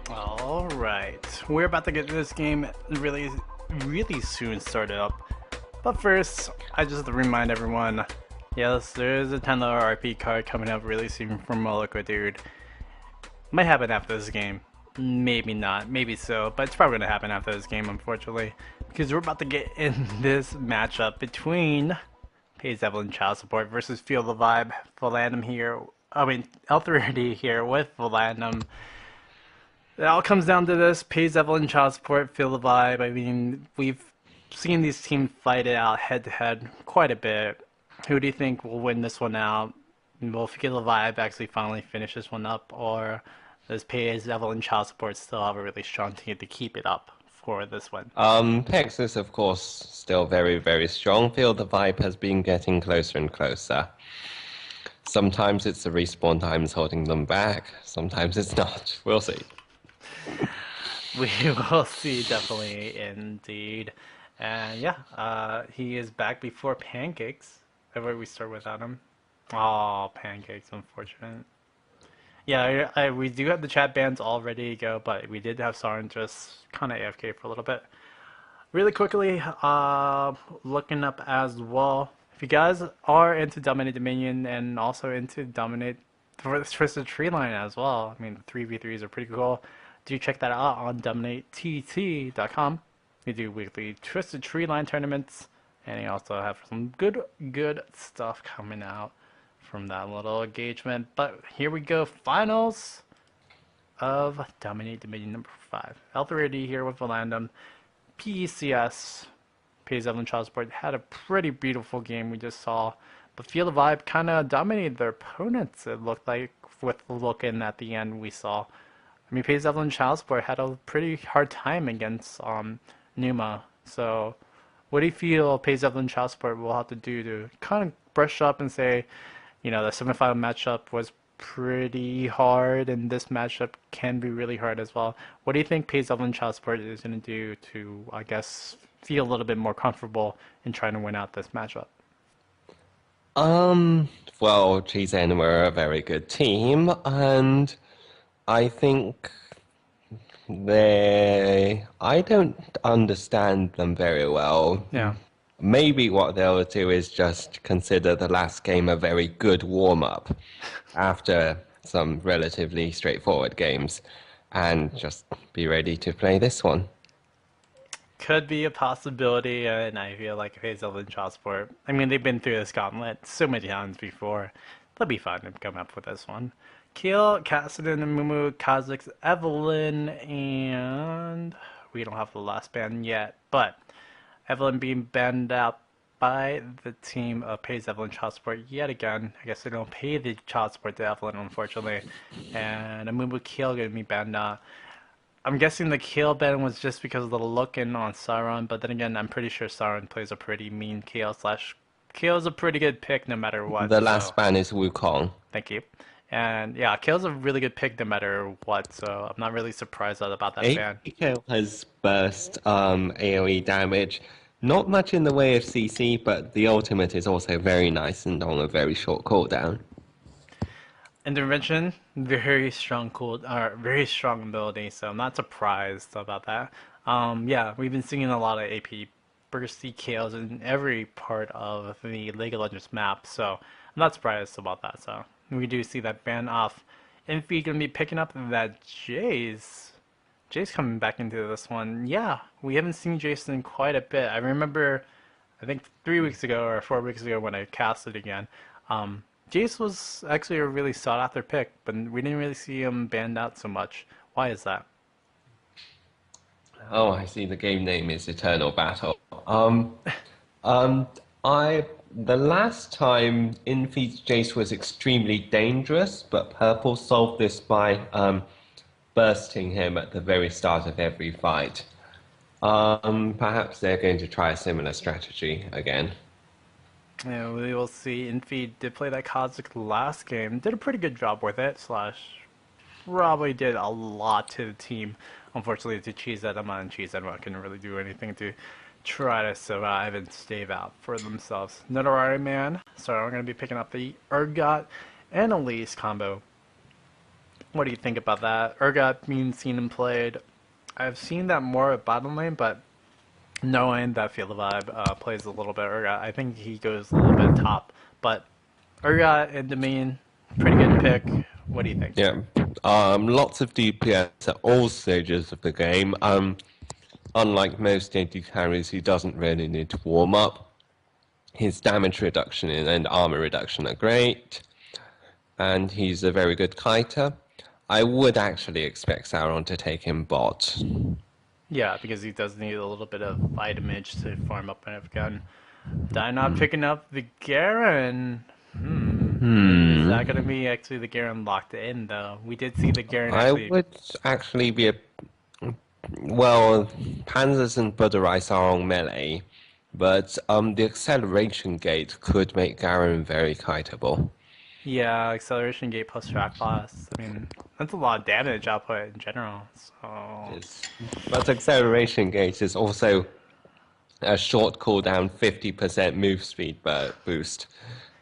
Alright, we're about to get this game really soon started up. But first, I just have to remind everyone, yes, there is a $10 RP card coming up really soon from Maokai, dude. Might happen after this game. Maybe not, maybe so, but it's probably gonna happen after this game, unfortunately. Because we're about to get in this matchup between Evelynn Child Support versus Feel the Vibe, Volandum here. L3D here with Volandum. It all comes down to this. Evelynn Child Support, Feel the Vibe. I mean, we've seen these teams fight it out head to head quite a bit. Who do you think will win this one out? Will Feel the Vibe actually finally finish this one up, or does Evelynn Child Support still have a really strong team to keep it up for this one? Texas, of course, still very, very strong. Feel the Vibe has been getting closer and closer. Sometimes it's the respawn times holding them back. Sometimes it's not. We'll see. We will see, definitely, indeed. And yeah, he is back before Pancakes. Where we start without him. Oh, Pancakes, unfortunate. Yeah, we do have the chat bans all ready to go, but we did have Sauron just kind of AFK for a little bit. Really quickly, looking up as well. If you guys are into DominateDominion and also into Dominate for the Twisted Tree line as well, I mean, the 3v3s are pretty cool. Do check that out on DominateTT.com. We do weekly Twisted Tree line tournaments, and you also have some good stuff coming out from that little engagement. But here we go, finals of DominateDominion number 5. L3D here with Volandum. PECS, Evelynn Child Support, had a pretty beautiful game we just saw. But Feel the Vibe kind of dominated their opponents, it looked like, with the look in at the end we saw. I mean, Evelynn Child Support had a pretty hard time against Numa. So, what do you feel Evelynn Child Support will have to do to kind of brush up and say, you know, the semifinal matchup was pretty hard, and this matchup can be really hard as well. What do you think Evelynn Child Support is going to do to, I guess, feel a little bit more comfortable in trying to win out this matchup? Well, Cheese and we're a very good team, and I think I don't understand them very well. Yeah. Maybe what they'll do is just consider the last game a very good warm-up after some relatively straightforward games and just be ready to play this one. Could be a possibility, and I feel like Evelynn Child Support, I mean, they've been through this gauntlet so many times before. They'll be fine to come up with this one. Kayle, Kassadin, Amumu, Kha'Zix, Evelynn, and we don't have the last ban yet, but Evelynn being banned out by the team of Evelynn Child Support yet again. I guess they don't pay the child support to Evelynn, unfortunately. And Amumu Kayle going to be banned out. I'm guessing the Kayle ban was just because of the look-in on Sauron, but then again, I'm pretty sure Sauron plays a pretty mean Kayle / Kayle's a pretty good pick no matter what. The last ban is Wukong. Thank you. And yeah, Kayle's a really good pick no matter what, so I'm not really surprised about that ban. Kayle has burst AoE damage. Not much in the way of CC, but the ultimate is also very nice and on a very short cooldown. Intervention, very strong very strong ability, so I'm not surprised about that. Yeah, we've been seeing a lot of AP bursty Kayles in every part of the League of Legends map, so I'm not surprised about that. So we do see that ban off. Infi gonna be picking up that Jayce. Jayce coming back into this one. Yeah, we haven't seen Jayce in quite a bit. I remember, I think 3 weeks ago or 4 weeks ago when I cast it again, Jayce was actually a really sought after pick, but we didn't really see him banned out so much. Why is that? Oh, I see. The game name is Eternal Battle. The last time Infi's Jayce was extremely dangerous, but Purple solved this by bursting him at the very start of every fight. Perhaps they're going to try a similar strategy again. Yeah, we will see. Infi did play that Kha'Zix last game. Did a pretty good job with it, / probably did a lot to the team. Unfortunately, to Cheese Edema, and Cheese Edema couldn't really do anything to try to survive and stave out for themselves. Nidalee man, so I'm going to be picking up the Urgot and Elise combo. What do you think about that? Urgot being seen and played. I've seen that more at bottom lane, but knowing that Feel the Vibe plays a little bit Urgot, I think he goes a little bit top. But Urgot and Dominion, pretty good pick. What do you think? Yeah. Lots of DPS at all stages of the game. Unlike most AD carries, he doesn't really need to warm up. His damage reduction and armor reduction are great, and he's a very good kiter. I would actually expect Sauron to take him bot. Yeah, because he does need a little bit of damage to farm up and gun. Not picking up the Garen. Is that going to be actually the Garen locked in, though? We did see the Garen actually... I would actually be well, Panzers and Buderice are on melee, but the acceleration gate could make Garen very kiteable. Yeah, acceleration gate plus track loss. I mean, that's a lot of damage output in general. So, But acceleration gate is also a short cooldown 50% move speed boost.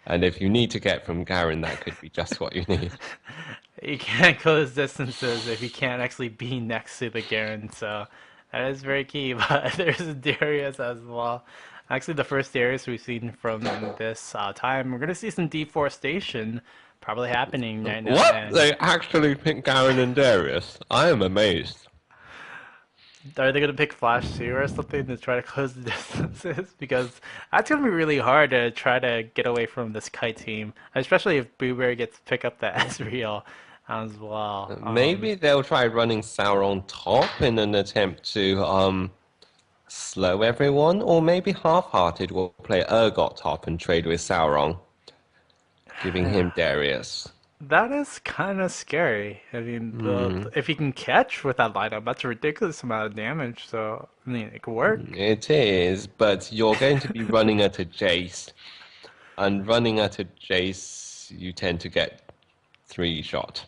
And if you need to get from Garen, that could be just what you need. you can't close distances if you can't actually be next to the Garen, so that is very key. But there's Darius as well. Actually, the first Darius we've seen from this time. We're going to see some deforestation probably happening right now. What? They actually picked Garen and Darius? I am amazed. Are they going to pick Flash too or something to try to close the distances? Because that's going to be really hard to try to get away from this kite team, especially if Blueberry gets to pick up the Ezreal as well. Maybe they'll try running Sauron top in an attempt to slow everyone, or maybe Half-Hearted will play Urgot top and trade with Sauron, giving him Darius. That is kind of scary. I mean, if you can catch with that lineup, that's a ridiculous amount of damage. So, I mean, it could work. It is, but you're going to be running at a Jayce, and running at a Jayce, you tend to get 3-shot.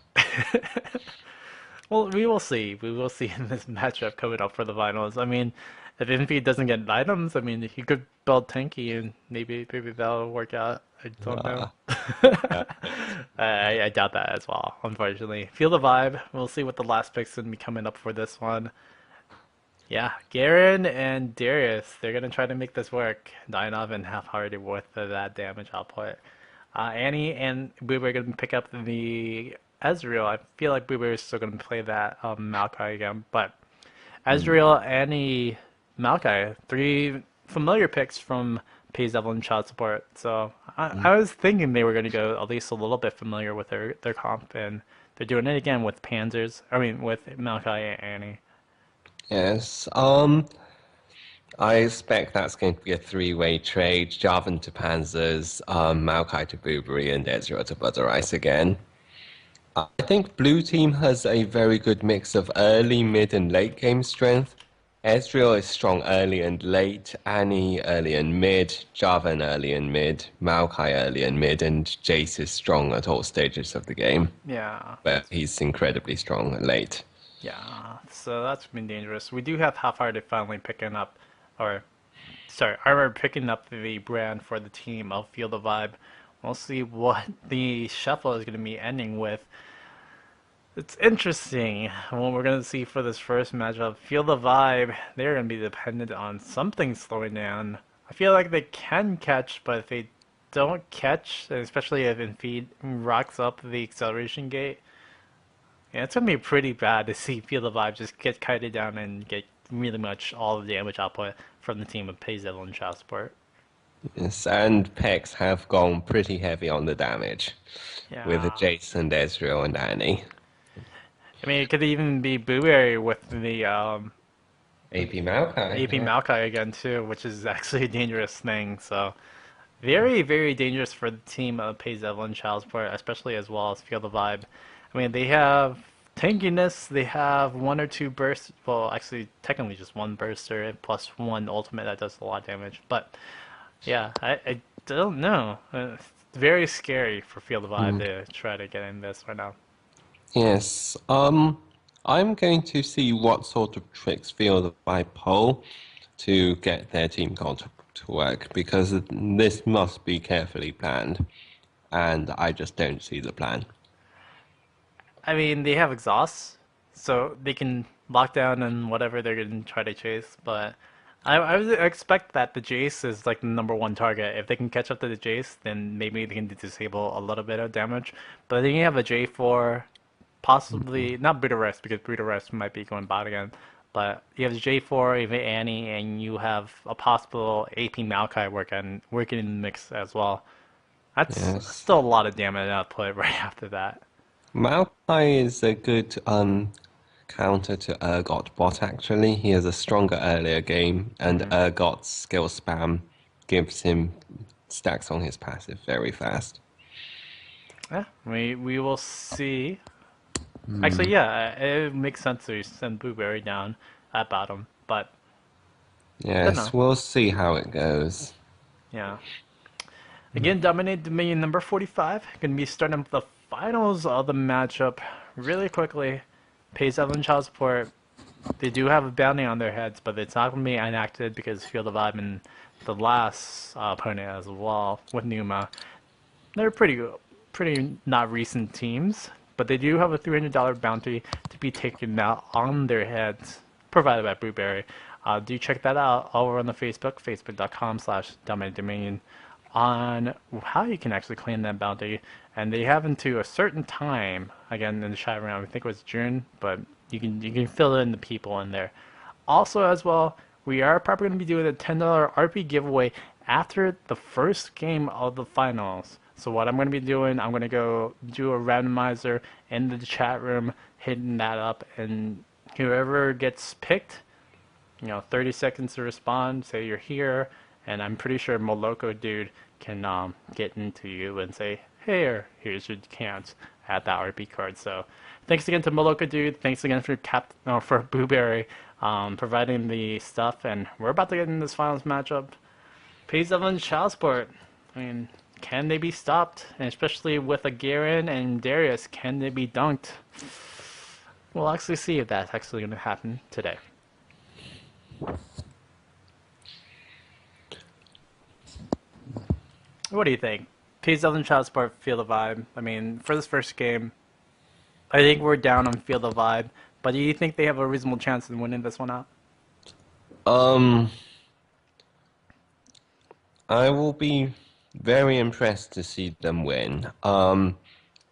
Well, we will see. We will see in this matchup coming up for the finals. I mean, if Envy doesn't get items, I mean, he could build tanky and maybe that'll work out. I don't know. I doubt that as well, unfortunately. Feel the vibe. We'll see what the last pick's going to be coming up for this one. Yeah, Garen and Darius, they're going to try to make this work. Dynav and Half-Hearted with that damage output. Annie and Boober are going to pick up the Ezreal. I feel like Boober is still going to play that Maokai again. But Ezreal, Annie, Maokai, 3 familiar picks from Pays Evelynn Child Support. So I was thinking they were going to go at least a little bit familiar with their comp, and they're doing it again with with Maokai and Annie. Yes. I expect that's going to be a 3-way trade. Jarvan to Panzers, Maokai to Boobery, and Ezreal to Buderice again. I think Blue Team has a very good mix of early, mid, and late game strength. Ezreal is strong early and late, Annie early and mid, Jarvan early and mid, Maokai early and mid, and Jayce is strong at all stages of the game. Yeah. But he's incredibly strong late. Yeah, so that's been dangerous. We do have Half-Hearted finally picking up, Armor picking up the brand for the team. I'll feel the vibe. We'll see what the shuffle is going to be ending with. It's interesting what we're going to see for this first matchup. Feel the vibe. They're going to be dependent on something slowing down. I feel like they can catch, but if they don't catch, especially if Infeed rocks up the acceleration gate, yeah, it's going to be pretty bad to see Feel the Vibe just get kited down and get really much all the damage output from the team of Pays Evelynn Child Support. Yes, and Pex have gone pretty heavy on the damage with Jayce and Ezreal and Annie. I mean, it could even be Blueberry with the AP Maokai. AP Maokai again too, which is actually a dangerous thing. So very, very dangerous for the team of Pays Evelynn Child Support, especially as well as Feel the Vibe. I mean, they have tankiness, they have 1 or 2 bursts, well, actually, technically just 1 burster, plus 1 ultimate that does a lot of damage, but, yeah, I don't know. It's very scary for Feel the Vibe to try to get in this right now. Yes, I'm going to see what sort of tricks Feel the Vibe pull to get their team comp to work, because this must be carefully planned, and I just don't see the plan. I mean, they have exhausts, so they can lock down and whatever they're gonna try to chase. But I would expect that the Jayce is like the number one target. If they can catch up to the Jayce, then maybe they can disable a little bit of damage. But then you have a J4, possibly not Brutal Rest because Brutal Rest might be going bot again. But you have J4, even Annie, and you have a possible AP Maokai working in the mix as well. That's Yes. still a lot of damage output right after that. Maokai is a good counter to Urgot bot actually. He has a stronger earlier game, and Urgot's skill spam gives him stacks on his passive very fast. Yeah, we will see. Actually, yeah, it makes sense to send Blueberry down at bottom, but don't know. Yes, we'll see how it goes. Yeah. Again, DominateDominion number 45. Gonna be starting up the finals of the matchup really quickly. Pays Evelynn child support. They do have a bounty on their heads, but it's not gonna be enacted because Field of Vibe and the last opponent as well with Numa. They're pretty not recent teams, but they do have a $300 bounty to be taken out on their heads, provided by Blueberry. Do check that out over on the Facebook, facebook.com/DominateDominion, on how you can actually claim that bounty. And they have until a certain time, again in the chat room, I think it was June, but you can fill in the people in there. Also, as well, we are probably going to be doing a $10 RP giveaway after the first game of the finals. So what I'm going to be doing, I'm going to go do a randomizer in the chat room, hitting that up, and whoever gets picked, 30 seconds to respond, say you're here, and I'm pretty sure Moloko dude can get into you and say, hey, here's your chance at that RP card. So thanks again to Moloko dude. Thanks again for Blueberry providing the stuff, and we're about to get in this finals matchup. Pays Evelynn child support. I mean, can they be stopped? And especially with a Garen and Darius, can they be dunked? We'll actually see if that's actually going to happen today. What do you think? Pays Evelynn child support, Field of Vibe. I mean, for this first game, I think we're down on Field of Vibe. But do you think they have a reasonable chance in winning this one out? I will be very impressed to see them win. I'm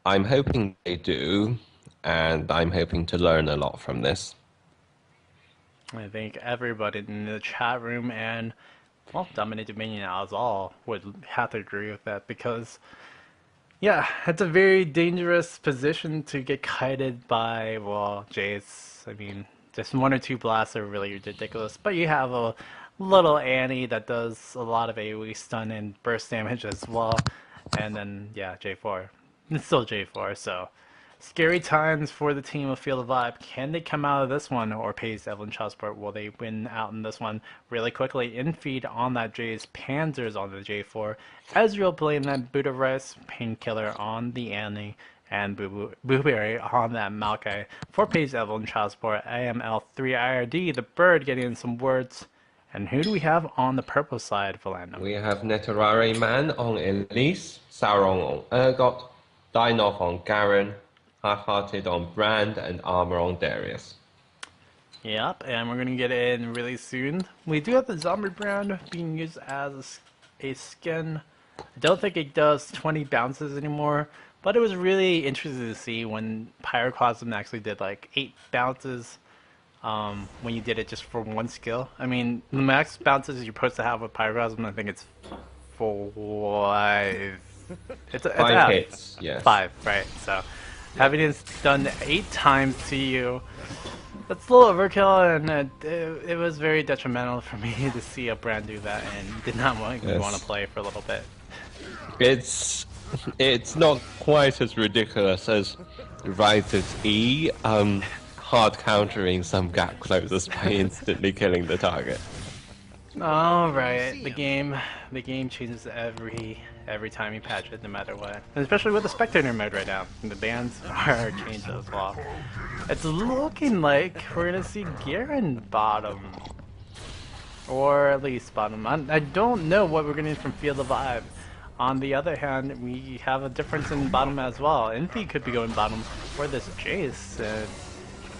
hoping they do, and I'm hoping to learn a lot from this. I think everybody in the chat room and, well, DominateDominion as all would have to agree with that because, yeah, it's a very dangerous position to get kited by, well, Jayce. I mean, just one or two blasts are really ridiculous, but you have a little Annie that does a lot of AoE stun and burst damage as well, and then, yeah, J4. It's still J4, so scary times for the team of Field of Vibe. Can they come out of this one, or pays Evelynn child support? Will they win out in this one? Really quickly, in feed on that Jayce, Panzer's on the J4, Ezreal playing that Buddha Rice, Painkiller on the Annie, and Blueberry on that Maokai. For pays Evelynn child support, AML3IRD, the bird getting in some words. And who do we have on the purple side, Volandum? We have Netarare Man on Elise, Sauron on Urgot, Dynov on Garen, Half-Hearted on Brand, and Armor on Darius. Yep, and we're going to get in really soon. We do have the Zombie Brand being used as a skin. I don't think it does 20 bounces anymore, but it was really interesting to see when Pyroclasm actually did like 8 bounces when you did it just for one skill. I mean, the max bounces you're supposed to have with Pyroclasm, I think it's 5. It's 5 hits, yes. 5, right, so having it done 8 times to you, that's a little overkill, and it was very detrimental for me to see a brand do that, and did not want to play for a little bit. It's not quite as ridiculous as Ryz's E, hard countering some gap closers by instantly killing the target. All right, the game changes every time you patch it, no matter what. And especially with the spectator mode right now, the bans are changed as well. It's looking like we're gonna see Garen bottom, or at least bottom. I don't know what we're gonna need from Field of Vibe. On the other hand, we have a difference in bottom as well. Envy could be going bottom for this Jayce.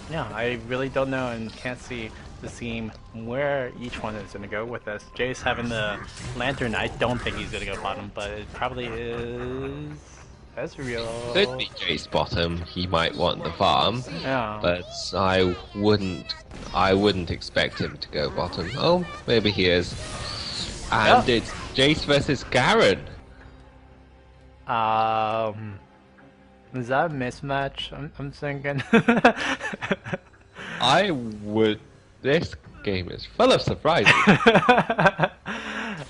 Yeah, I really don't know and can't see the seam where each one is going to go with this. Jayce having the Lantern, I don't think he's going to go bottom, but it probably is Could be Ezreal. Jayce bottom. He might want the farm, Yeah. but I wouldn't expect him to go bottom. Oh, maybe he is. And Yep. it's Jayce versus Garen. Is that a mismatch? I'm thinking. I would. This game is full of surprises.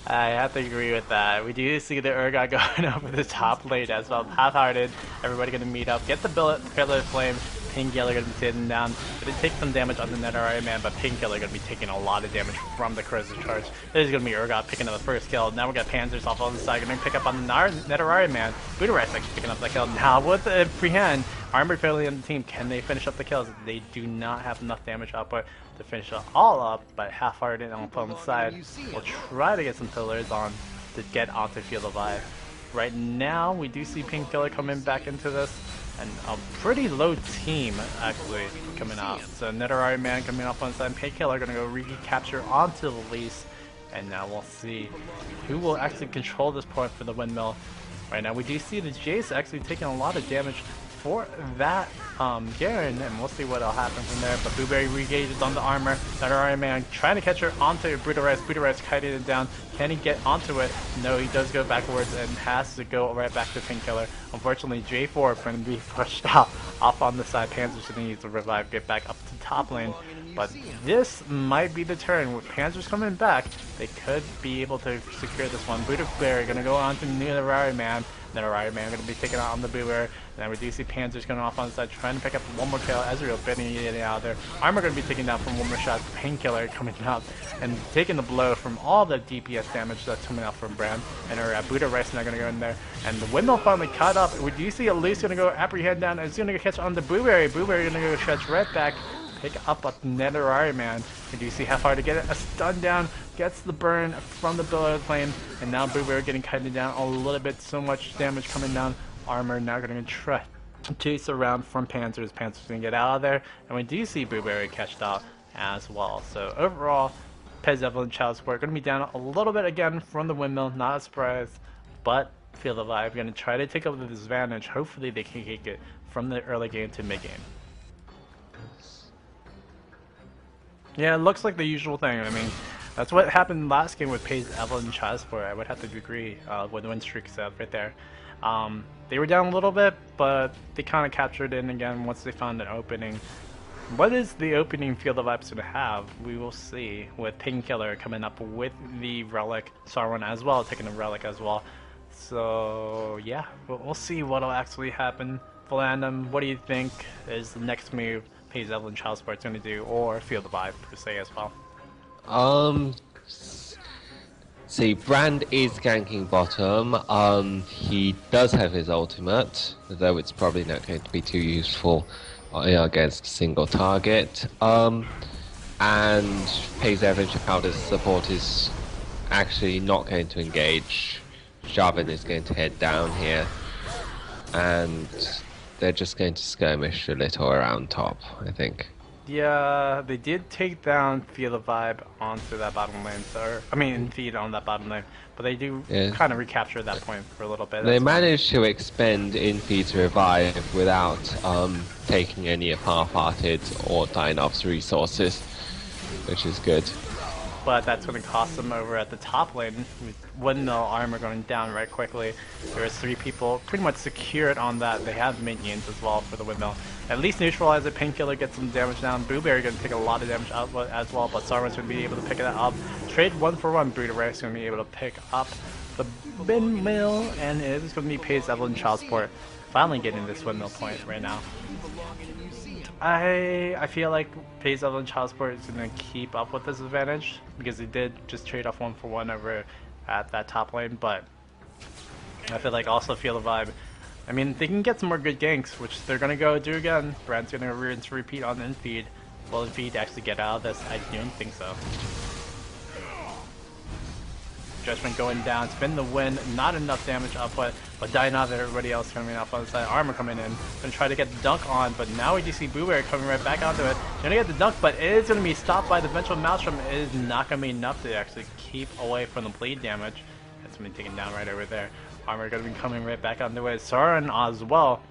I have to agree with that. We do see the Urgot going over the top lane as well. Half-hearted. Everybody gonna meet up. Get the Pillar Flame. Painkiller gonna be taken down. But it takes some damage on the Nidalee man, but Painkiller gonna be taking a lot of damage from the Kha'Zix charge. This is gonna be Urgot picking up the first kill. Now we got Panzers off on the side, gonna pick up on the Nidalee man. Budorai actually picking up the kill. Now with the free hand, Armored Fairly on the team, can they finish up the kills? They do not have enough damage output to finish it all up, but half-hearted on the opponent's side will try to get some pillars on to get onto Field of Vibe. Right now, we do see Painkiller coming back into this, and a pretty low team actually coming out. So Nidalee man coming up on the side, Painkiller gonna go recapture onto Elise, and now we'll see who will actually control this point for the windmill. Right now, we do see the Jayce actually taking a lot of damage for that Garen, and we'll see what'll happen from there. But Blueberry re-engages on the armor. Nidalee man trying to catch her onto Budorai. Budorai kiting it down. Can he get onto it? No, he does go backwards and has to go right back to Painkiller. Unfortunately, J4 going to be pushed off on the side. Panzer's going to need to revive, get back up to top lane. But this might be the turn. With Panzer's coming back, they could be able to secure this one. Blueberry going to go on to Nidalee man. Nidalee man going to be taken out on the Blueberry. Then we do see Panzer's going off on the side, trying to pick up one more kill. Ezreal bidding it out there. Armor going to be taken down from one more shot. Painkiller coming out and taking the blow from all the DPS damage that's coming out from Brand. And our Buddha Rice now going to go in there. And the windmill finally caught up. We do see Elise going to go apprehend down. And it's going to catch on the Blueberry. Blueberry going to go stretch right back. Pick up a Nidalee man. We do see half-hearted to get a stun down. Gets the burn from the Billow Flame. And now Blueberry getting kited down a little bit. So much damage coming down. Armor now going to try chase around from Panzers. Panzer's going to get out of there. And we do see Blueberry catched out as well. So overall, Evelynn, Child's Work going to be down a little bit again from the windmill. Not a surprise. But Feel the Vibe going to try to take over the disadvantage. Hopefully they can take it from the early game to mid game. Yeah, it looks like the usual thing. I mean, that's what happened last game with Evelynn, Child's Work. I would have to agree with the win streak set right there. They were down a little bit, but they kind of captured it in again once they found an opening. What is the opening Field of Vibes going to have? We will see, with Painkiller coming up with the Relic, Sauron as well, taking the Relic as well. So, yeah, we'll see what will actually happen. Volandum, what do you think is the next move Evelynn Child Sport's going to do, or Field of Vibe per se as well? See, Brand is ganking bottom. He does have his ultimate, though it's probably not going to be too useful against a single target. And Evelynn Child's support is actually not going to engage. Jarvan is going to head down here, and they're just going to skirmish a little around top, I think. Yeah, they did take down Feel the Vibe onto that bottom lane, so, I mean, feed on that bottom lane, but they do kind of recapture that point for a little bit. They managed to expend Infeed's revive without taking any of Half-Hearted or Dynov's resources, which is good. But that's going to cost them over at the top lane, with windmill armor going down right quickly. There's 3 people pretty much secured on that. They have minions as well for the windmill. At least neutralize it. Painkiller gets some damage down. Blueberry going to take a lot of damage out as well, but Sauron's going to be able to pick that up. Trade 1-for-1. Budorai going to be able to pick up the windmill, and it is going to be Evelynn Child Sport finally getting this windmill point right now. I feel like Evelynn Child Sport is going to keep up with this advantage because they did just trade off 1-for-1 over at that top lane, but I feel like also Feel the Vibe. I mean, they can get some more good ganks, which they're going to go do again. Brand's going to rinse repeat on Infeed. Will Infeed actually get out of this? I don't think so. Judgment going down, spin the win, not enough damage output, but dying out there, everybody else coming off on the side, Armor coming in, gonna try to get the dunk on, but now we do see Blueberry coming right back onto it, gonna get the dunk, but it is gonna be stopped by the Vengeful Maelstrom. It is not gonna be enough to actually keep away from the bleed damage. It's gonna be taken down right over there. Armor gonna be coming right back onto it, Sauron as well.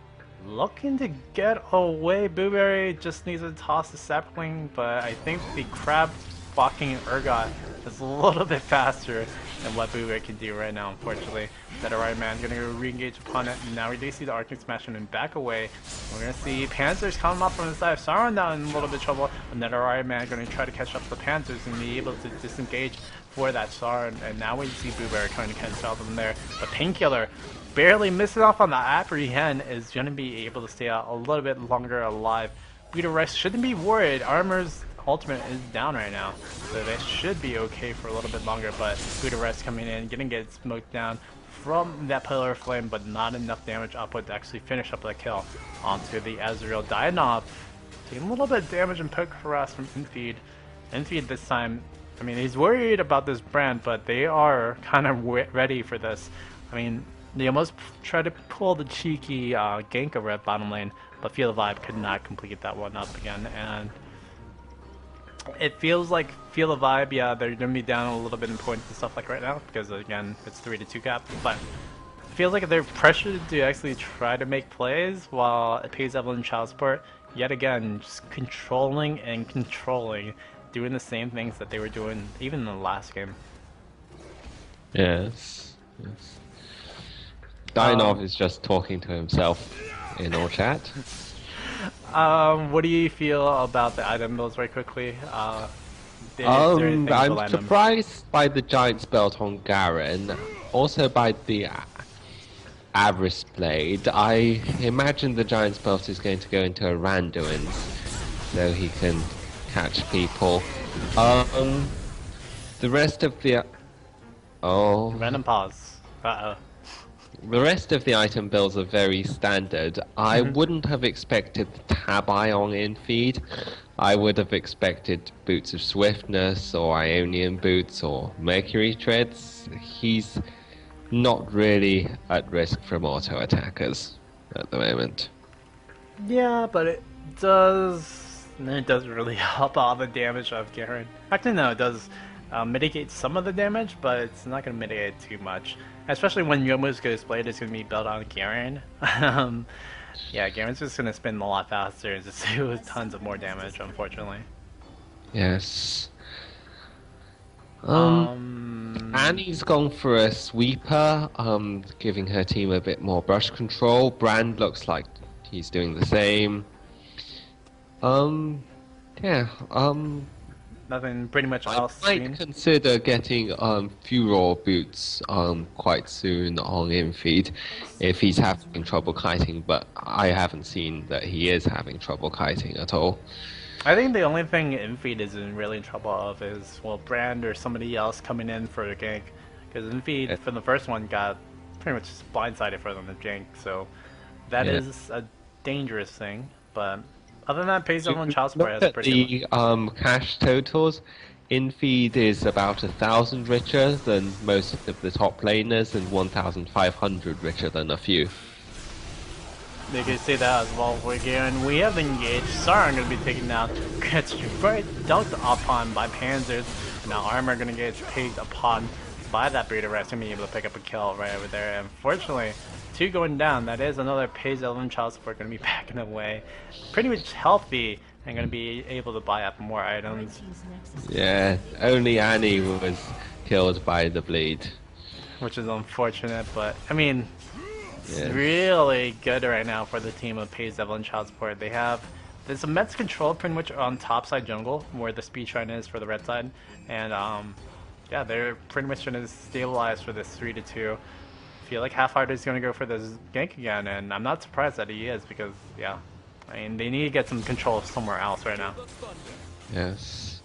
Looking to get away. Blueberry just needs to toss the sapling, but I think the crab fucking Urgot is a little bit faster than what Blueberry can do right now, unfortunately. Nidalee man gonna go re-engage upon it. Now we do see the Arctic Smashing and back away. We're gonna see Panzers coming up from the side. Sauron down in a little bit of trouble. But Nidalee man gonna try to catch up the Panzers and be able to disengage for that Sauron. And now we see Blueberry trying to cancel them there. But Painkiller barely missing off on the apprehend is gonna be able to stay out a little bit longer alive. Beta Rest shouldn't be worried. Armor's ultimate is down right now, so they should be okay for a little bit longer, but Buddha Rest coming in, getting get smoked down from that Pillar of Flame, but not enough damage output to actually finish up the kill onto the Ezreal. Dianov taking a little bit of damage and poke harass from Infeed. Infeed this time, I mean, he's worried about this brand, but they are kind of ready for this. I mean, they almost tried to pull the cheeky gank over at bottom lane, but Feel the Vibe could not complete that one up again, and it feels like Feel the Vibe, yeah, they're going to be down a little bit in points and stuff like right now, because again, it's 3-2 cap, but it feels like they're pressured to actually try to make plays, while it pays Evelynn child support, yet again, just controlling and controlling, doing the same things that they were doing even in the last game. Yes, yes. Dianov is just talking to himself in our chat. What do you feel about the item builds right quickly? I'm surprised by the Giant's Belt on Garen, also by the Avarice Blade. I imagine the Giant's Belt is going to go into a Randuin's, so he can catch people. The rest of the... Random pause. Uh-oh. The rest of the item builds are very standard. I wouldn't have expected the Tab Ion in feed. I would have expected Boots of Swiftness or Ionian Boots or Mercury Treads. He's not really at risk from auto attackers at the moment. Yeah, but it doesn't really help all the damage of Garen. Actually, no, it does mitigate some of the damage, but it's not going to mitigate too much. Especially when Youmuu's Blade is going to be built on Garen. Yeah, Garen's just going to spin a lot faster and just do tons of more damage, unfortunately. Yes. Annie's gone for a sweeper, giving her team a bit more brush control. Brand looks like he's doing the same. Yeah, nothing pretty much I else. might consider getting Furor boots quite soon on infeed if he's having trouble kiting, but I haven't seen that he is having trouble kiting at all. I think the only thing infeed isn't really in trouble of is, well, Brand or somebody else coming in for a gank, because infeed from the first one got pretty much blindsided for them to gank, so that is a dangerous thing, but other than that, pays on child support has pretty the cash totals. Infeed is about 1,000 richer than most of the top laners and 1,500 richer than a few. They can say that as well for Garen. We have engaged. Sauron going to be taken down. Gets right dunked upon by Panzers. And now Armor going to get picked upon by that Breeder Rest and be able to pick up a kill right over there. Unfortunately, 2 going down. That is another Pays Evelynn child support going to be backing away. Pretty much healthy and going to be able to buy up more items. Yeah, only Annie was killed by the bleed. Which is unfortunate, but I mean, it's really good right now for the team of Pays Evelynn child support. They have there's a Mets control pretty much on top side jungle where the speed shrine is for the red side, and yeah, they're pretty much going to stabilize for this 3-2. I feel like Half-Hearted is going to go for this gank again, and I'm not surprised that he is because, yeah, I mean, they need to get some control somewhere else right now. Yes.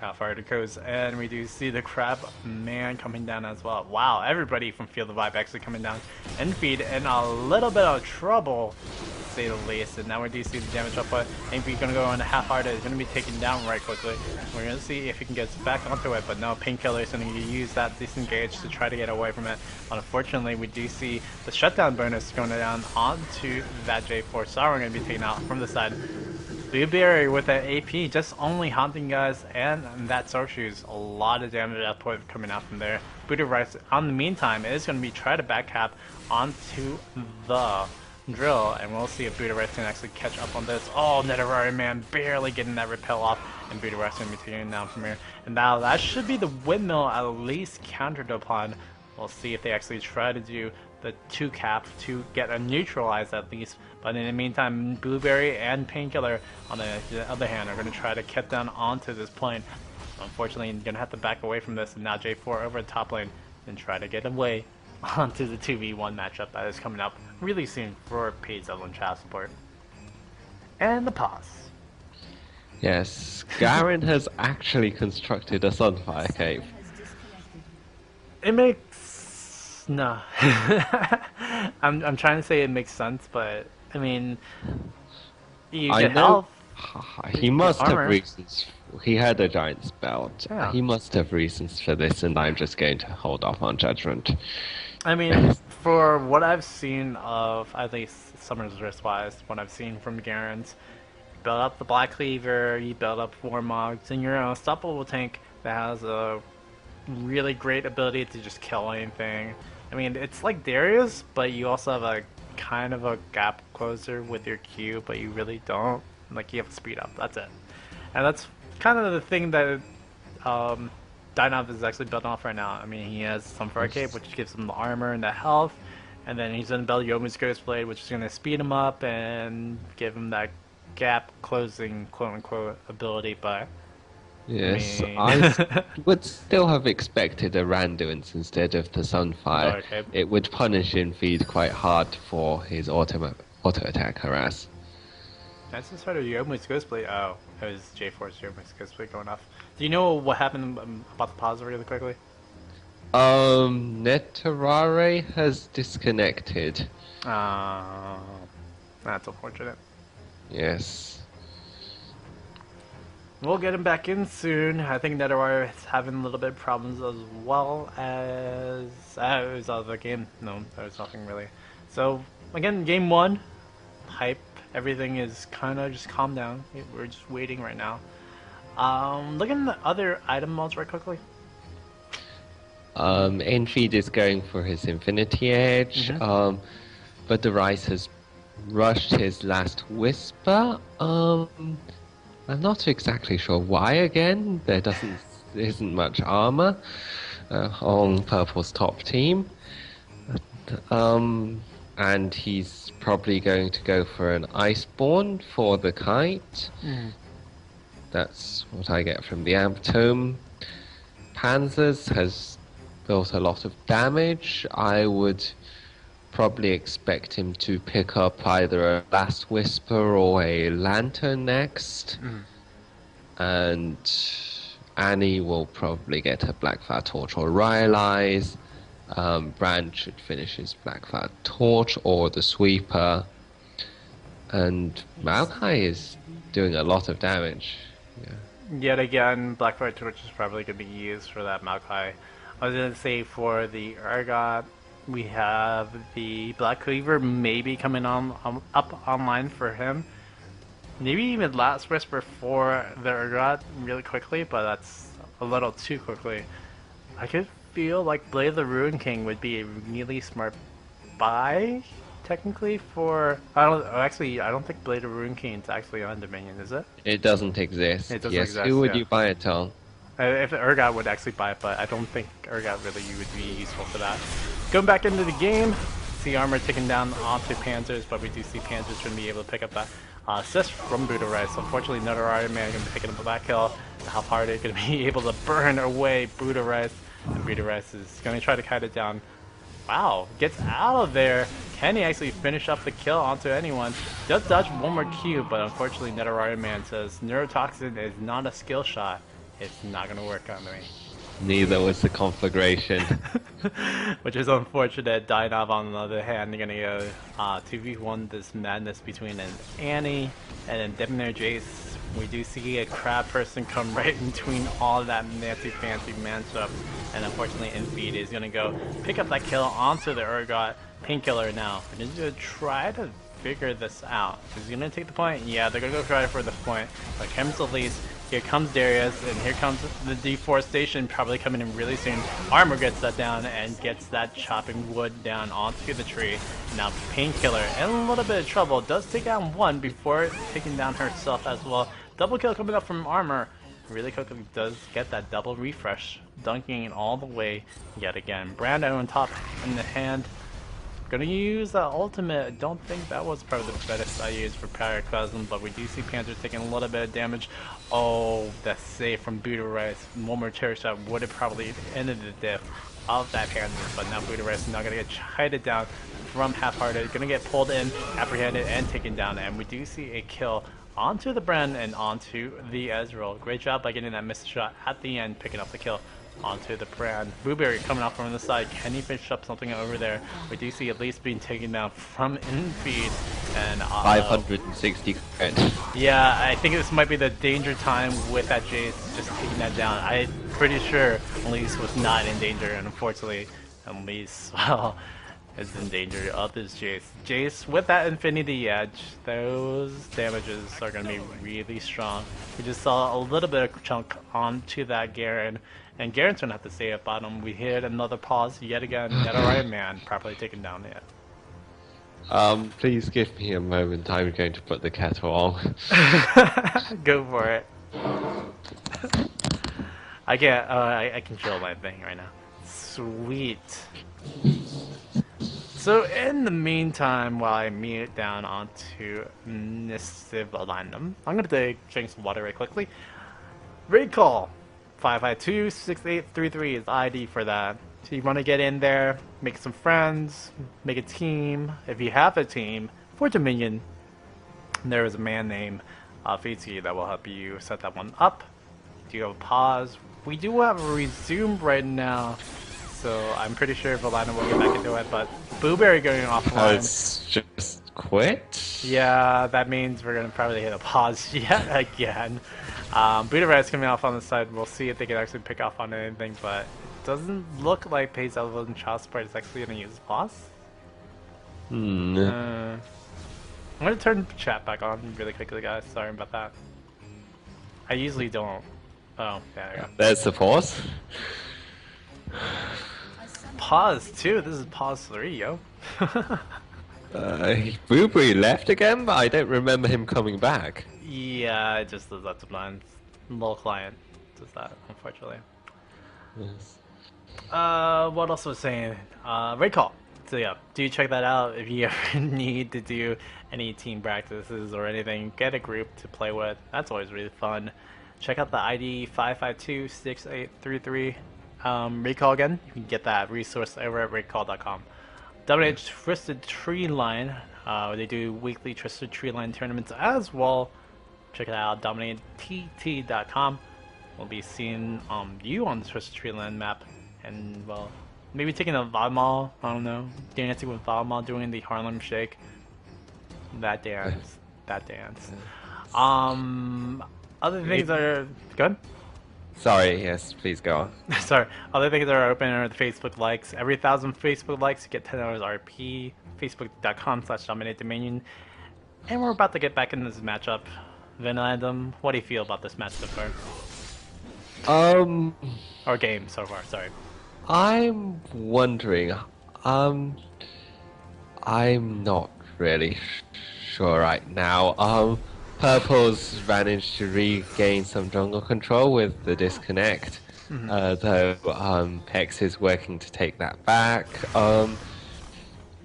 How far it goes, and we do see the crab man coming down as well. Wow, everybody from Feel the Vibe actually coming down. And feed in a little bit of trouble, to say the least. And now we do see the damage output. Envy's gonna go on a half-hearted. It's gonna be taken down right quickly. We're gonna see if he can get back onto it, but no, Painkiller is gonna use that disengage to try to get away from it. Unfortunately, we do see the shutdown bonus going down onto that J4. Zyra gonna be taken out from the side. Blueberry with an AP just only haunting guys, and that Soul Shoes, a lot of damage output coming out from there. Buddha Rice, on the meantime, is going to be try to backcap onto the drill, and we'll see if Buddha Rice can actually catch up on this. Oh, Nidalee man barely getting that repel off, and Buddha Rice going to be taking it down from here. And now that should be the windmill at least countered upon. We'll see if they actually try to do the 2 cap to get a neutralize at least. But in the meantime, Blueberry and Painkiller, on the other hand, are going to try to get down onto this plane. Unfortunately, you're going to have to back away from this, and now J4 over the top lane and try to get away onto the 2v1 matchup that is coming up really soon for paid Evelynn child support. And the pause. Yes, Garen has actually constructed a Sunfire Cave. It makes... no. I'm trying to say it makes sense, but I mean, you get health. He must have reasons. He had a giant spell. Yeah. He must have reasons for this, and I'm just going to hold off on judgment. I mean, for what I've seen of, at least Summer's Risk-wise, what I've seen from Garen's, you build up the Black Cleaver, you build up Warmogs, and you're an unstoppable tank that has a really great ability to just kill anything. I mean, it's like Darius, but you also have a kind of a gap closer with your Q, but you really don't. Like, you have to speed up, that's it. And that's kind of the thing that Dynav is actually built off right now. I mean, he has some Fire Cape, which gives him the armor and the health, and then he's going to build Yomu's Ghostblade, which is going to speed him up and give him that gap closing, quote-unquote, ability, but... Yes, I would still have expected a Randuin's instead of the Sunfire. Oh, okay. It would punish Infeed quite hard for his auto attack harass. That's just sort of Yomu's Ghostblade. Oh, it was J4's Yomu's Ghostblade going off. Do you know what happened about the pause really quickly? Nidalee has disconnected. That's unfortunate. Yes. We'll get him back in soon. I think Nidalee is having a little bit of problems as well as... it was other game. No, there was nothing really. So, again, game 1. Hype. Everything is kind of just calmed down. We're just waiting right now. Looking at the other item mods right quickly. Infeed is going for his Infinity Edge. But the Rice has rushed his last Whisper. I'm not exactly sure why again. There isn't much armor on Purple's top team. And he's probably going to go for an Iceborne for the Kite. That's what I get from the Amptome. Panzers has built a lot of damage. I would probably expect him to pick up either a Last Whisper or a Lantern next. And Annie will probably get a Blackfire Torch or Rylai's. Brand should finish his Blackfire Torch or the Sweeper. And Maokai is doing a lot of damage. Yet again, Blackfire Torch is probably going to be used for that Maokai. I was going to say for the Urgot, we have the Black Cleaver maybe coming on up online for him. Maybe even Last Whisper for the Urgot really quickly, but that's a little too quickly. I could feel like Blade of the Ruin King would be a really smart buy, technically, for... I don't think Blade of the Ruin King is actually on Dominion, is it? It doesn't exist. It doesn't yes, exist, who would you buy it on? If Urgot would actually buy it, but I don't think Urgot really would be useful for that. Going back into the game, see armor taken down onto Panzers, but we do see Panzers going to be able to pick up that assist from Buddha Rice. Unfortunately, Nidalee man going to be picking up the back kill. How hard are going to be able to burn away Buddha Rice, and Buddha Rice is going to try to kite it down. Wow, gets out of there. Can he actually finish up the kill onto anyone? Does dodge one more Q, but unfortunately Nidalee man says Neurotoxin is not a skill shot. It's not gonna work on me. Neither was the conflagration. Which is unfortunate. Dynav, on the other hand, they're gonna go 2v1 this madness between an Annie and then Debonair Jayce. We do see a crab person come right in between all that fancy matchup, and unfortunately Infeed is gonna go pick up that kill onto the Urgot Painkiller now. They're gonna try to figure this out. Is he gonna take the point? Yeah, they're gonna go try for the point. But comes Elise, here comes Darius, and here comes the deforestation probably coming in really soon. Armor gets that down and gets that chopping wood down onto the tree. Now Painkiller in a little bit of trouble, does take down one before taking down herself as well. Double kill coming up from Armor. Really quickly does get that double refresh, dunking it all the way yet again. Brando on top in the hand. Gonna use the ultimate. I don't think that was probably the best I used for Pyroclasm, but we do see Panthers taking a little bit of damage. Oh, that save from Buddha. One more cherry shot would have probably ended the death of that Panthers, but now Buddha is not gonna get chided down from Half-Hearted. Gonna get pulled in, apprehended, and taken down, and we do see a kill onto the Bren and onto the Ezreal. Great job by getting that missed shot at the end, picking up the kill onto the Brand. Blueberry coming out from the side. Can he finish up something over there? We do see Elise being taken down from Infeed and 560 crit. Yeah, I think this might be the danger time with that Jayce just taking that down. I'm pretty sure Elise was not in danger, and unfortunately Elise, well, is in danger of this Jayce. Jayce with that Infinity Edge, those damages are going to be really strong. We just saw a little bit of chunk onto that Garen, and Garen's going to have to stay at bottom. We hit another pause yet again. Netherite Man properly taken down yet. Please give me a moment. I'm going to put the kettle on. Go for it. I can't. I control my thing right now. Sweet. So in the meantime, while I mute down onto Volandum, I'm gonna drink some water right quickly. Raid call 552-6833 is the ID for that. So you want to get in there, make some friends, make a team. If you have a team for Dominion, there is a man named Kha'Zix that will help you set that one up. Do you have a pause? We do have a resume right now, so I'm pretty sure Volandum will get back into it. But Blueberry going offline. It's just quit. Yeah, that means we're gonna probably hit a pause yet again. Buddha Red's coming off on the side. We'll see if they can actually pick off on anything, but it doesn't look like Pace Evelynn Childsport is actually gonna use pause. I'm gonna turn chat back on really quickly, guys. Sorry about that. I usually don't. Oh, there we go. There's the pause. Pause 2? This is pause 3, yo. Blueberry left again, but I don't remember him coming back. Yeah, it just does that sometimes. Little client does that, unfortunately. Yes. What else was saying? Raid call. So yeah, do check that out if you ever need to do any team practices or anything. Get a group to play with. That's always really fun. Check out the ID 552-6833. Raid call again. You can get that resource over at raidcall.com. Dominate Twisted Tree Line. They do weekly Twisted Tree Line tournaments as well. Check it out, DominateDT.com. We'll be seeing you on the Twisted Tree Line map, and well, maybe taking a Valmal. I don't know, dancing with Valmal, doing the Harlem Shake. That dance, that dance. Other things are good. Sorry, yes, please go on. Sorry, other things that are open are the Facebook likes. Every 1,000 Facebook likes, you get $10 RP. Facebook.com/DominateDominion. And we're about to get back into this matchup. Volandum, what do you feel about this match so far? Or game so far, sorry. I'm wondering. I'm not really sure right now. Purple's managed to regain some jungle control with the disconnect, though Pex is working to take that back.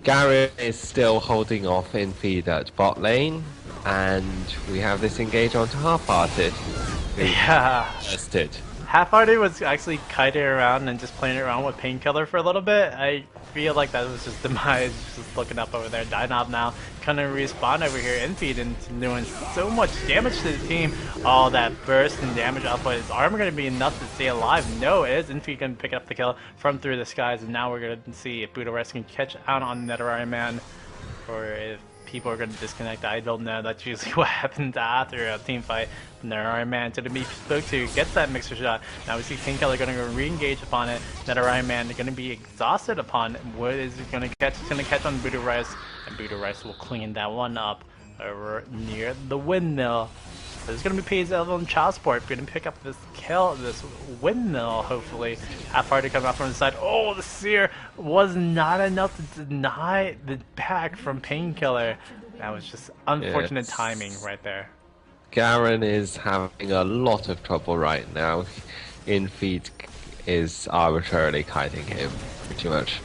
Garen is still holding off in feed at bot lane, and we have this engage onto Half-Hearted. Yeah. Half-Hearted was actually kiting around and just playing around with Painkiller for a little bit. I feel like that was just Demise just looking up over there. Dynob now kind of respawn over here. Infeed and doing so much damage to the team. All that burst and damage output. Is Armor going to be enough to stay alive? No, it is. Infeed going to pick up the kill from through the skies. And now we're going to see if Budoresk can catch out on Nidalee Man, or if people are going to disconnect. I don't know. That's usually what happens after a team fight. Nidalee Man to be spoke to, gets that mixer shot. Now we see Painkiller going to re-engage upon it. Nidalee Man going to be exhausted upon it. What is it going to catch? It's going to catch on Budoresk, and Budoresk will clean that one up over near the windmill. So there's going to be pays Evelynn child support. Going to pick up this kill, this windmill, hopefully. Half-Hearted coming out from the side. Oh, the Seer was not enough to deny the back from Painkiller. That was just unfortunate timing right there. Garen is having a lot of trouble right now. Infeed is arbitrarily kiting him pretty much.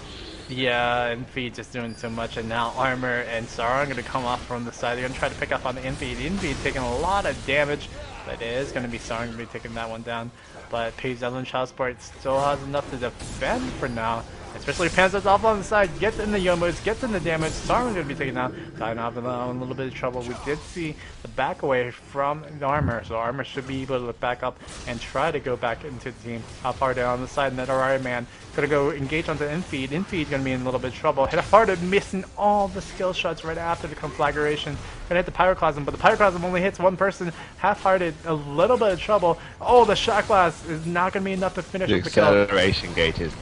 Yeah, Infeed just doing so much, and now Armor and Zyra are going to come off from the side. They're going to try to pick up on the Infeed. Infeed taking a lot of damage, but it is going to be Zyra going to be taking that one down. But Paige Evelynn Child Support still has enough to defend for now. Especially if Panzer's off on the side, gets in the Yomos, gets in the damage. Zyra's going to be taken out. Dynob in a little bit of trouble. We did see the back away from the Armor, so Armor should be able to back up and try to go back into the team. How far down on the side, Nidalee Man gonna go engage onto Infeed. Infeed gonna be in a little bit of trouble. Half-Hearted missing all the skill shots right after the conflagration. Gonna hit the Pyroclasm, but the Pyroclasm only hits one person. Half-Hearted, a little bit of trouble. Oh, the Shot Blast is not gonna be enough to finish The up the kill. acceleration gate is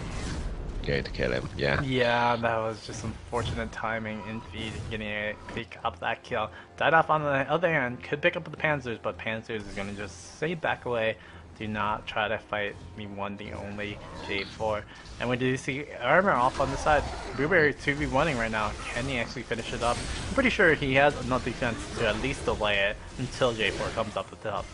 going to kill him, yeah. Yeah, that was just unfortunate timing. Infeed getting to pick up that kill. Dynob on the other hand could pick up the Panzers, but Panzers is gonna just stay back away. Do not try to fight me one, the only J4. And we do see Armor off on the side. Blueberry 2v1ing right now. Can he actually finish it up? I'm pretty sure he has enough defense to at least delay it until J4 comes up the top.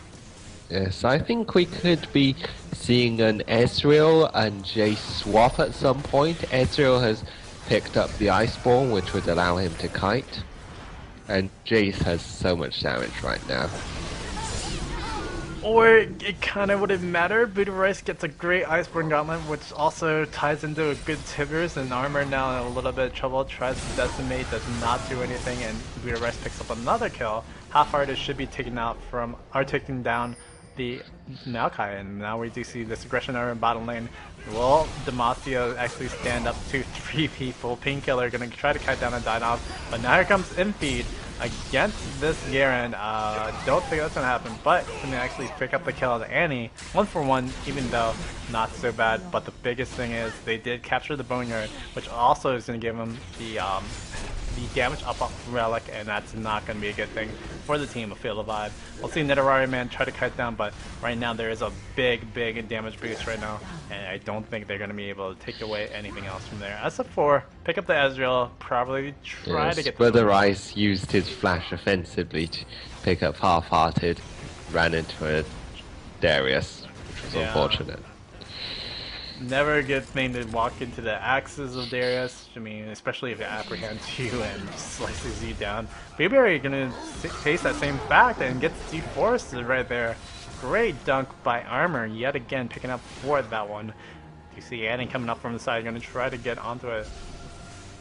Yes, I think we could be seeing an Ezreal and Jayce swap at some point. Ezreal has picked up the Iceborne, which would allow him to kite. And Jayce has so much damage right now. Or it kind of wouldn't matter. Budoresk gets a great Iceborne Gauntlet, which also ties into a good Tibbers, and Armor now in a little bit of trouble. Tries to decimate, does not do anything, and Budoresk picks up another kill. Half-Hearted should be taken out from, or taking down the Maokai, and now we do see this aggression over in bottom lane. Will Demacia actually stand up to 3 people? Painkiller gonna try to kite down a Dynob, but now here comes Infeed against this Garen. Don't think that's gonna happen, but can actually pick up the kill on Annie. 1-for-1, even though not so bad. But the biggest thing is they did capture the Boneyard, which also is gonna give them the damage up off Relic, and that's not going to be a good thing for the team of Feel the Vibe. We'll see Nidalee Man try to kite down, but right now there is a big damage boost right now, and I don't think they're going to be able to take away anything else from there. As a 4, pick up the Ezreal, probably try to get the Brother Ice used his flash offensively to pick up Half-Hearted, ran into a Darius, which was unfortunate. Never a good thing to walk into the axes of Darius. I mean, especially if it apprehends you and slices you down. Blueberry gonna face that same fact and gets deforested right there. Great dunk by Armor, yet again picking up for that one. You see Annie coming up from the side, gonna try to get onto it.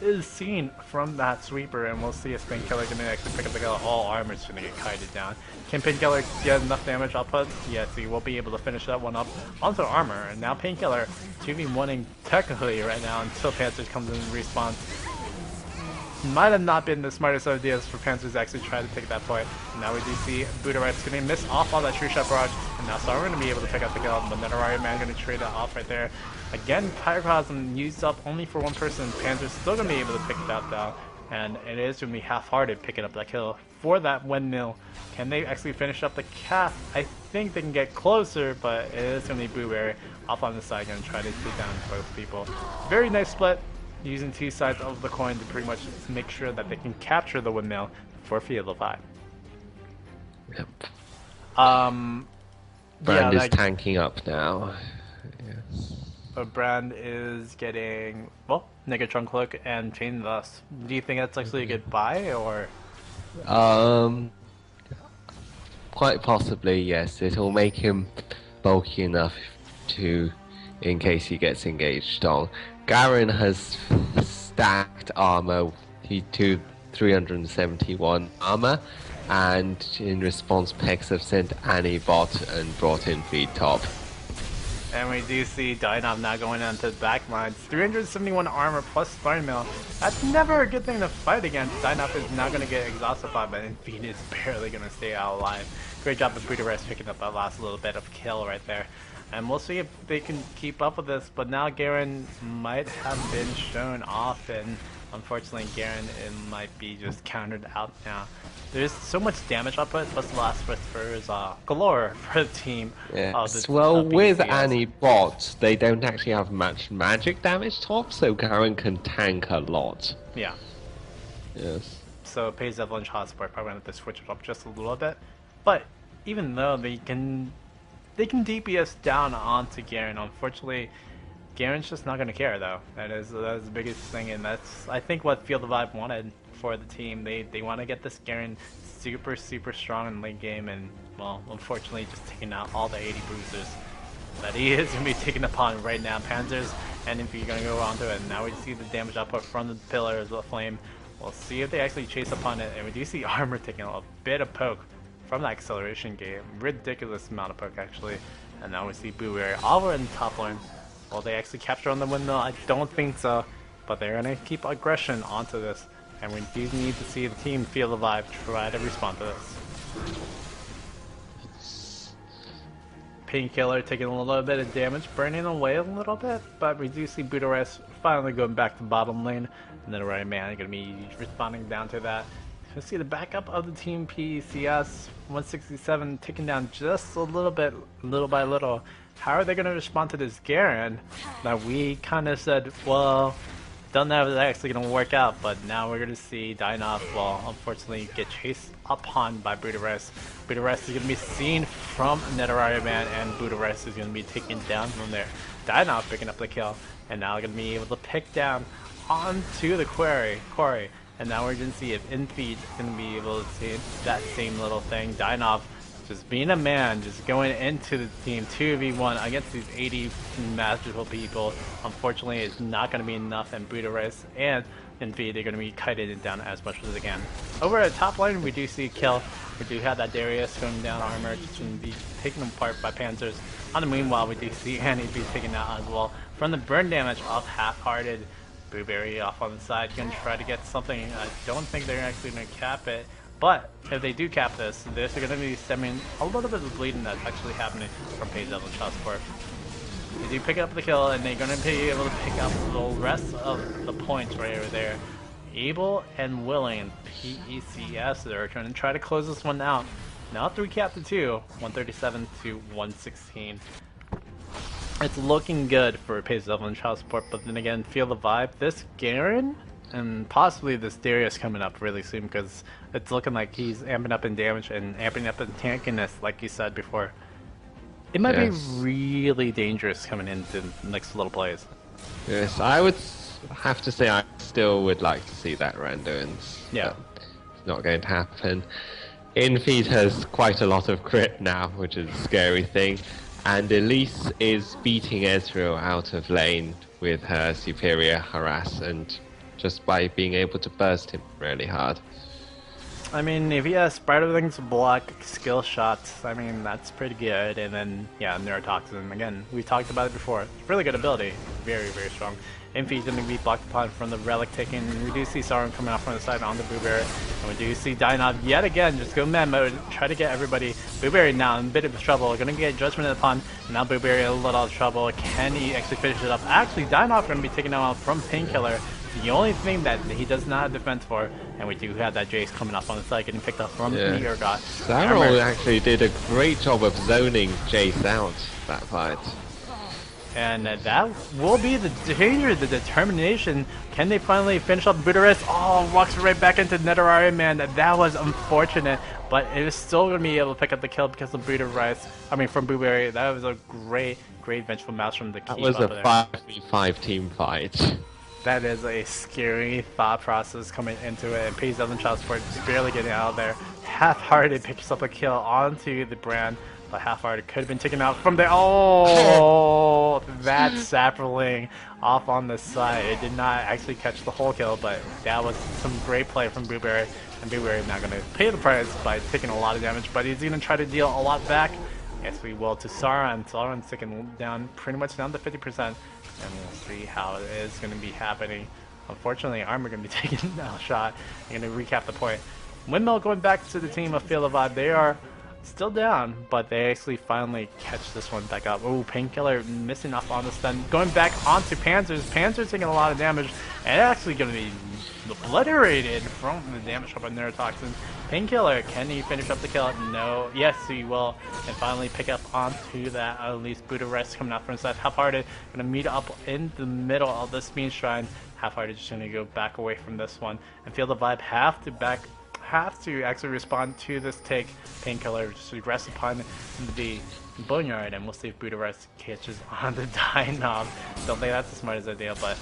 Is seen from that sweeper, and we'll see if Painkiller can actually pick up the kill. All Armor's gonna get kited down. Can Painkiller get enough damage output? Yes, he will be able to finish that one up onto Armor. And now Painkiller 2v1ing technically right now until Panzers comes in and respawns. Might have not been the smartest ideas for Panzers to actually try to take that point. And now we do see Budoresk gonna miss off on that True Shot barrage, and now Zyra gonna be able to pick up the kill, but Nidalee Man gonna trade it off right there. Again, Pyroclasm used up only for one person. Panzer's still gonna be able to pick that down, and it is gonna be Half-Hearted picking up that kill for that windmill. Can they actually finish up the cast? I think they can get closer, but it is gonna be Blueberry off on the side, gonna try to take down both people. Very nice split, using 2 sides of the coin to pretty much make sure that they can capture the windmill for Feel the Vibe. Yep. Brand is tanking up now. Yes. Brand is getting, well, Negatron Cloak and Chain Dust. Do you think that's actually a good buy, or? Quite possibly, yes. It'll make him bulky enough to in case he gets engaged on. Garen has stacked armor. He to 371 armor, and in response, Pex have sent Annie bot and brought in feed top. And we do see Dynam now going onto the back lines. 371 armor plus Spine Mill. That's never a good thing to fight against. Dynam is not going to get exhausted by, but Infeed is barely going to stay out alive. Great job of Budares picking up that last little bit of kill right there. And we'll see if they can keep up with this, but now Garen might have been shown off, and unfortunately Garen might be just countered out now. There's so much damage output, plus the last whispers galore for the team. Yes. Well, with Annie bot, they don't actually have much magic damage top, so Garen can tank a lot. Yeah. Yes. So pays Evelynn Hotspur probably going to switch it up just a little bit, but even though they can DPS down onto Garen, unfortunately Garen's just not going to care though. That is the biggest thing, and that's I think what Feel the Vibe wanted for the team. They want to get this Garen super strong in late game, and well, unfortunately just taking out all the 80 bruisers that he is going to be taken upon right now. Panzers and if you're going to go onto it, and now we see the damage output from the pillars with flame. We'll see if they actually chase upon it, and we do see armor taking a bit of poke from that acceleration game. Ridiculous amount of poke actually. And now we see Blueberry over in top lane. Will they actually capture on the windmill? I don't think so. But they're going to keep aggression onto this. And we do need to see the team Feel the Vibe try to respond to this. Painkiller taking a little bit of damage, burning away a little bit. But we do see Budares finally going back to bottom lane. And then right man going to be responding down to that. You see the backup of the team PCS 167 taking down just a little bit, little by little. How are they going to respond to this Garen that we kind of said, well, don't know if that's actually going to work out, but now we're going to see Dynov, well, unfortunately get chased upon by Budares. Budares is going to be seen from Nidalee man, and Budares is going to be taken down from there. Dynov picking up the kill, and now going to be able to pick down onto the quarry. And now we're going to see if Infeed is going to be able to see that same little thing. Dynov just being a man, just going into the team 2v1 against these 80 magical people. Unfortunately, it's not going to be enough, and Budares and Infeed are going to be kited it down as much as they can. Over at top lane, we do see kill. We do have that Darius going down armor, just going to be taken apart by Panzers. On the meanwhile, we do see Annie be taken out as well from the burn damage of Half-Hearted. Blueberry off on the side, gonna try to get something. I don't think they're actually gonna cap it, but if they do cap this, they're gonna be stemming a little bit of bleeding that's actually happening from Page Evelynn Hotspur. They do pick up the kill, and they're gonna be able to pick up the rest of the points right over there. Able and willing, PECS, they're gonna try to close this one out. Now 3 cap to 2, 137 to 116. It's looking good for Pace Evelynn child support, but then again, Feel the Vibe. This Garen and possibly this Darius coming up really soon, because it's looking like he's amping up in damage and amping up in tankiness, like you said before. It might be really dangerous coming into the next little plays. Yes, I would have to say I still would like to see that rando, and yeah, it's not going to happen. Infeed has quite a lot of crit now, which is a scary thing. And Elise is beating Ezreal out of lane with her superior harass, and just by being able to burst him really hard. I mean, if he has Spider Things to block skill shots, I mean, that's pretty good. And then, yeah, Neurotoxin, again, we talked about it before. Really good ability. Very strong. Infeed's going to be blocked upon from the Relic taking. We do see Sauron coming out from the side on the Blueberry. And we do see Dynov yet again just go mad mode, try to get everybody. Blueberry now in a bit of trouble, going to get Judgment upon. Now Blueberry a little trouble. Can he actually finish it up? Actually, Dynov going to be taken out from Painkiller. The only thing that he does not have defense for, and we do have that Jayce coming up on the side, getting picked up from Urgot. Zyra actually did a great job of zoning Jayce out that fight. And that will be the danger, the determination. Can they finally finish up Budares? Oh, walks right back into Nidalee, man. That was unfortunate, but it is still going to be able to pick up the kill because of Budares. I mean, from Blueberry. That was a great vengeful mouse from the key. That was a 5v5 team fight. That is a scary thought process coming into it. And Page Evelynn child support is barely getting out of there. Half-Hearted picks up a kill onto the Brand, but Half-Hearted could have been taken out from there. Oh, that sapling off on the side. It did not actually catch the whole kill, but that was some great play from Blueberry. And Blueberry now going to pay the price by taking a lot of damage, but he's going to try to deal a lot back. Yes, we will to Zyra, and Zyra's taken down pretty much down to 50%, and we'll see how it is going to be happening. Unfortunately, Armor going to be taking a shot. I'm going to recap the point. Windmill going back to the team of Feel the Vibe. They are still down, but they actually finally catch this one back up. Oh, Painkiller missing off on the stun. Going back onto Panzers. Panzers taking a lot of damage, and actually going to be obliterated from the damage from a Neurotoxin. Painkiller, can he finish up the kill? No. Yes, he will. And finally pick up onto that Elise Buddha Rest coming out from inside. Half-Hearted going to meet up in the middle of the Speed Shrine. Half-Hearted just going to go back away from this one. And Feel the Vibe have to actually respond to this take. Painkiller just regress upon the Boneyard, and we'll see if Buddha Rest catches on the Dynob. Don't think that's the smartest idea, but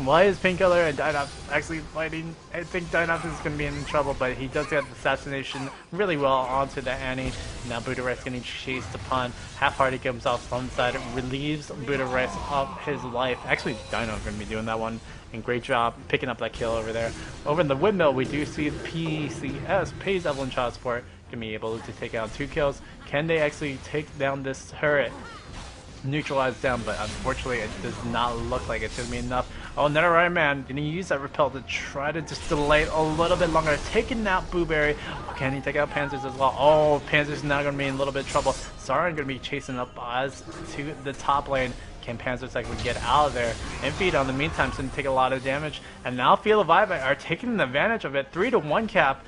why is Painkiller and Dynob actually fighting? I think Dynob is going to be in trouble, but he does get the assassination really well onto the Annie. Now Buddha Rest getting chased upon. Half-Hearted comes out from the side, relieves Buddha Rest of his life. Actually, Dyno's going to be doing that one. And great job picking up that kill over there. Over in the Windmill, we do see PCS pays Evelynn child support to be able to take out 2 kills. Can they actually take down this turret? Neutralized down, but unfortunately it does not look like it's going to be enough. Oh, Nidalee man, gonna use that repel to try to just delay a little bit longer. Taking out Blueberry. Oh, can he take out Panzers as well? Oh, Panzers now going to be in a little bit of trouble. Zyra going to be chasing up Oz to the top lane. Can Panzers actually get out of there? Infeed on the meantime is going to take a lot of damage. And now Feel the Vibe are taking advantage of it. 3-1 cap.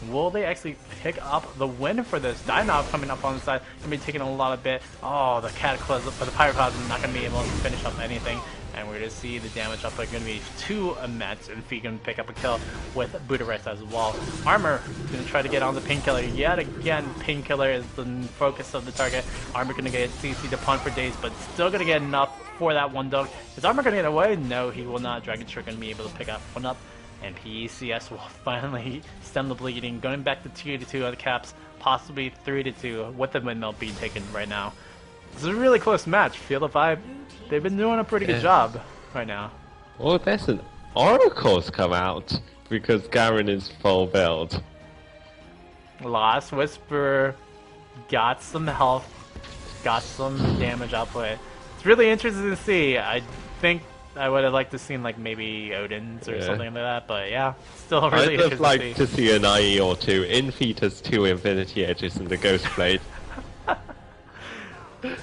Will they actually pick up the win for this? Dynob coming up on the side. Going to be taking a lot of bit. Oh, the Cataclysm for the Pyroclasm not going to be able to finish up anything. And we're going to see the damage up going to be too immense. And Feed going to pick up a kill with Buddha Rest as well. Armor going to try to get on the Painkiller. Yet again, Painkiller is the focus of the target. Armor going to get CC'd upon for days, but still going to get enough for that one dunk. Is Armor going to get away? No, he will not. Dragon Shark going to be able to pick up one up. And PCS will finally stem the bleeding. Going back to 2-2 on the caps. Possibly 3-2 with the Windmill being taken right now. This is a really close match. Feel the Vibe. They've been doing a pretty good job right now. Well, there's an Oracle's come out because Garen is full build. Last Whisper got some health, got some damage output. It's really interesting to see. I think I would have liked to see like maybe Odin's or something like that, but yeah, still really I'd like to see an IE or 2. Infeed has 2 Infinity Edges in the Ghost Blade.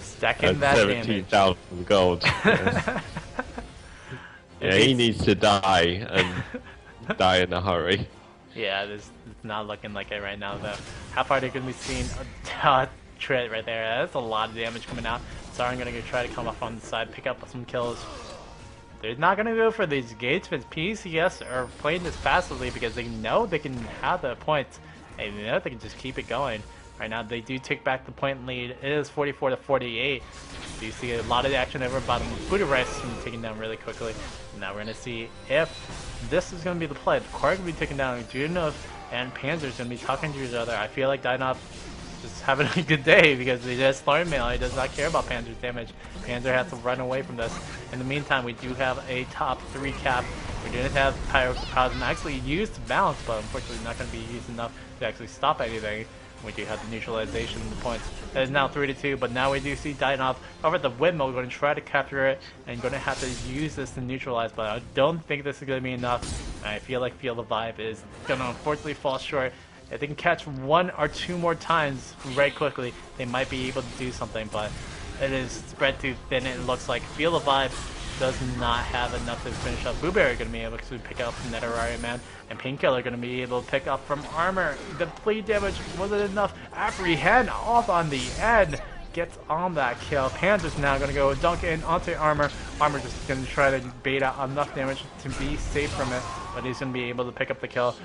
Stacking that 17,000 gold. Yes. Yeah, he needs to die and die in a hurry. Yeah, it's not looking like it right now though. Half-Hearted going to be seeing a tread right there. That's a lot of damage coming out. Zyra going to try to come up on the side, pick up some kills. They're not going to go for these gates, but PCS are playing this passively because they know they can have the points. And they know they can just keep it going. Right now, they do take back the point lead. It is 44-48. So you see a lot of action over bottom. Buddha Rest taken down really quickly. Now we're going to see if this is going to be the play. The Core going to be taken down. Juno and Panzer's going to be talking to each other. I feel like Dynob just having a good day because they just Thorn Mail. He does not care about Panzer's damage. Panzer has to run away from this. In the meantime, we do have a top 3 cap. We didn't have Pyroclasm actually used to balance, but unfortunately not going to be used enough to actually stop anything. We do have the neutralization of the points. That is now 3-2, but now we do see Dynob over at the Windmill. We're going to try to capture it and going to have to use this to neutralize, but I don't think this is going to be enough. I feel like Feel the Vibe is going to unfortunately fall short. If they can catch 1 or 2 more times very quickly, they might be able to do something, but it is spread too thin. It looks like Feel the Vibe does not have enough to finish up. Blueberry going to be able to pick up from Nidalee man, and Painkiller going to be able to pick up from Armor. The bleed damage wasn't enough. Apprehend off on the end. Gets on that kill. Panzer's now going to go dunk in onto Armor. Armor just going to try to bait out enough damage to be safe from it, but he's going to be able to pick up the kill.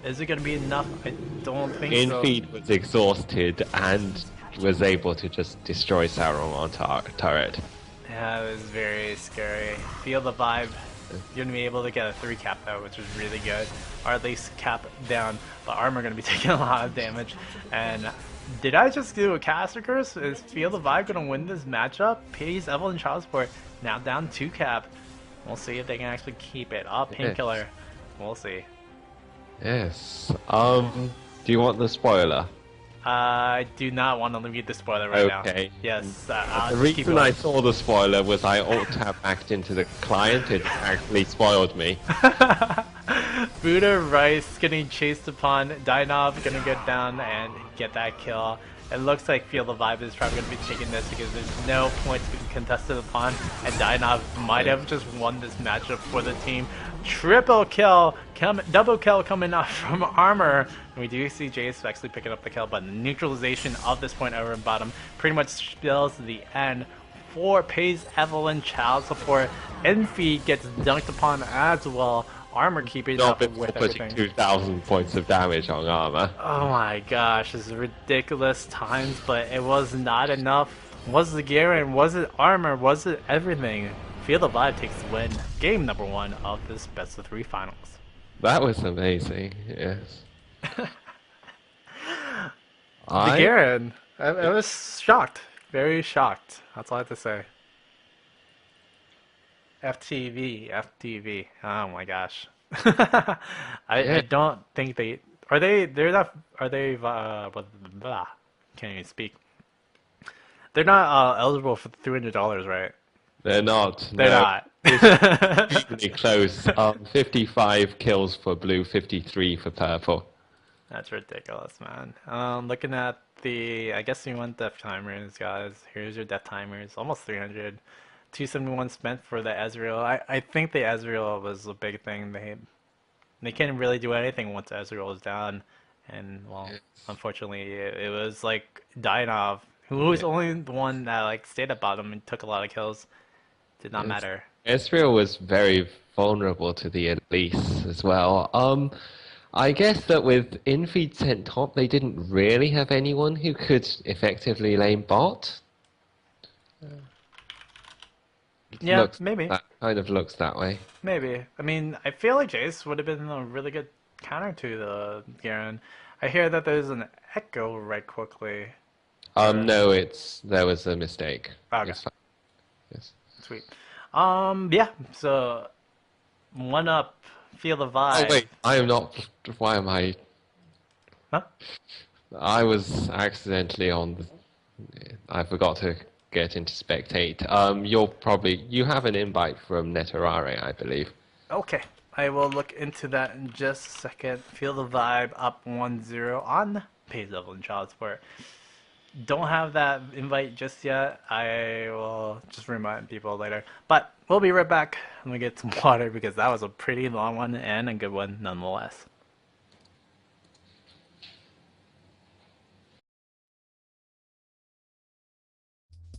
Is it going to be enough? I don't think so. Infeed was exhausted and was able to just destroy Sauron on turret. Yeah, it was very scary. Feel the Vibe. You're going to be able to get a 3 cap though, which is really good. or at least cap down. But Armor going to be taking a lot of damage. And did I just do a caster curse? Is Feel the Vibe going to win this matchup? Pays Evelynn child support now down 2 cap. We'll see if they can actually keep it up. Painkiller. We'll see. Yes. Do you want the spoiler? I do not want to read the spoiler right now. Okay. Yes, The I'll just keep reason going. I saw the spoiler was I ought to have backed into the client. It actually spoiled me. Buddha Rice getting chased upon. Dynov gonna get down and get that kill. It looks like Feel the Vibe is probably gonna be taking this because there's no points being contested upon, and Dynov might have just won this matchup for the team. Triple kill, double kill coming out from Armor. And we do see Jayce actually picking up the kill, but neutralization of this point over in bottom pretty much spells the end for Pays Evelynn child support. Envy gets dunked upon as well. Armor keeping up with putting everything. 2,000 points of damage on Armor. Oh my gosh, this is ridiculous times, but it was not enough. Was it Garen? Was it Armor? Was it everything? Feel the Vibe takes the win. Game number 1 of this best of 3 finals. That was amazing, yes. The Garen, I was shocked. Very shocked. That's all I have to say. FTV. Oh my gosh. I don't think they're not, blah, can't even speak. They're not eligible for $300, right? They're not. They're no. not. It's really close. 55 kills for blue, 53 for purple. That's ridiculous, man. Looking at I guess you want death timers, guys. Here's your death timers. Almost 300. 271 spent for the Ezreal. I think the Ezreal was a big thing. They can't really do anything once Ezreal is down. And, well, unfortunately, it was like Dynov, who was only the one that like stayed at bottom and took a lot of kills. Did not matter. Ezreal was very vulnerable to the Elise as well. I guess that with Infeed sent top, they didn't really have anyone who could effectively lane bot. Yeah, maybe. That kind of looks that way. Maybe. I mean, I feel like Jayce would have been a really good counter to the Garen. I hear that there's an echo right quickly. No, there was a mistake. Okay. It's fine. Yes. Sweet. Yeah, so 1-up, Feel the Vibe. Oh wait, I am not. Why am I? Huh? I was accidentally on. I forgot to get into spectate. You have an invite from Netarare, I believe. Okay, I will look into that in just a second. Feel the Vibe up 1-0 on Pays Evelynn child support. Don't have that invite just yet. I will just remind people later. But we'll be right back. Let me get some water because that was a pretty long one and a good one nonetheless.